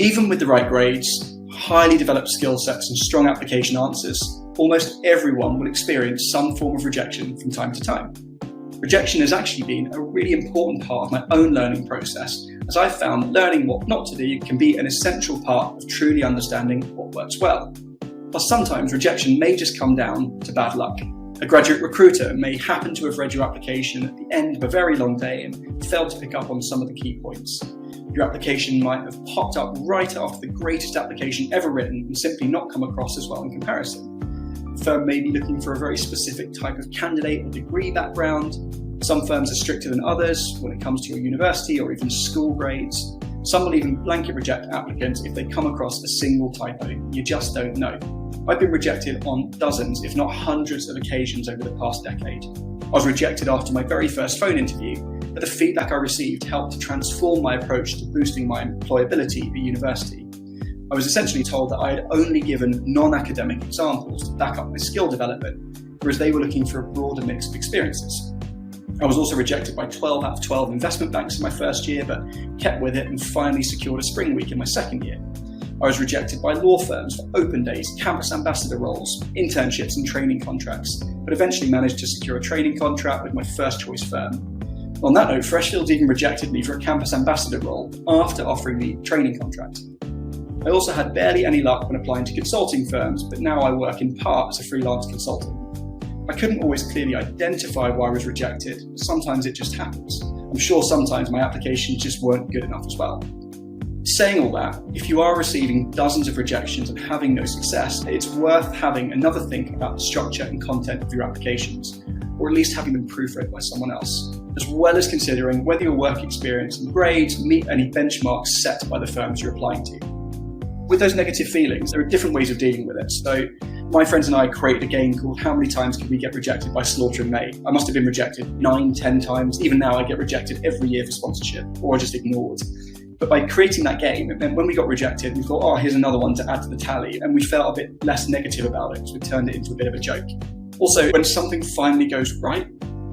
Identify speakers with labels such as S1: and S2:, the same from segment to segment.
S1: Even with the right grades, highly developed skill sets and strong application answers, almost everyone will experience some form of rejection from time to time. Rejection has actually been a really important part of my own learning process, as I've found that learning what not to do can be an essential part of truly understanding what works well. Plus, sometimes rejection may just come down to bad luck. A graduate recruiter may happen to have read your application at the end of a very long day and failed to pick up on some of the key points. Your application might have popped up right after the greatest application ever written and simply not come across as well in comparison. The firm may be looking for a very specific type of candidate or degree background. Some firms are stricter than others when it comes to your university or even school grades. Some will even blanket reject applicants if they come across a single typo. You just don't know. I've been rejected on dozens, if not hundreds of occasions over the past decade. I was rejected after my very first phone interview, but the feedback I received helped to transform my approach to boosting my employability at university. I was essentially told that I had only given non-academic examples to back up my skill development, whereas they were looking for a broader mix of experiences. I was also rejected by 12 out of 12 investment banks in my first year, but kept with it and finally secured a spring week in my second year. I was rejected by law firms for open days, campus ambassador roles, internships and training contracts, but eventually managed to secure a training contract with my first choice firm. On that note, Freshfields even rejected me for a campus ambassador role after offering me a training contract. I also had barely any luck when applying to consulting firms, but now I work in part as a freelance consultant. I couldn't always clearly identify why I was rejected, but sometimes it just happens. I'm sure sometimes my applications just weren't good enough as well. Saying all that, if you are receiving dozens of rejections and having no success, it's worth having another think about the structure and content of your applications, or at least having them proofread by someone else, as well as considering whether your work experience and grades meet any benchmarks set by the firms you're applying to. With those negative feelings, there are different ways of dealing with it. So my friends and I created a game called How Many Times Can We Get Rejected by Slaughter and May? I must have been rejected 9, 10 times. Even now I get rejected every year for sponsorship, or just ignored. But by creating that game, it meant when we got rejected, we thought, oh, here's another one to add to the tally. And we felt a bit less negative about it, so we turned it into a bit of a joke. Also, when something finally goes right,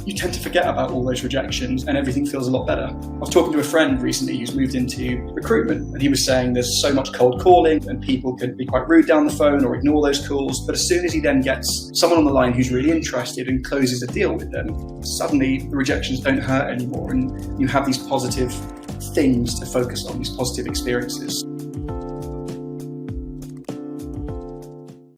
S1: you tend to forget about all those rejections and everything feels a lot better. I was talking to a friend recently who's moved into recruitment, and he was saying there's so much cold calling and people can be quite rude down the phone or ignore those calls. But as soon as he then gets someone on the line who's really interested and closes a deal with them, suddenly the rejections don't hurt anymore and you have these positive things to focus on, these positive experiences.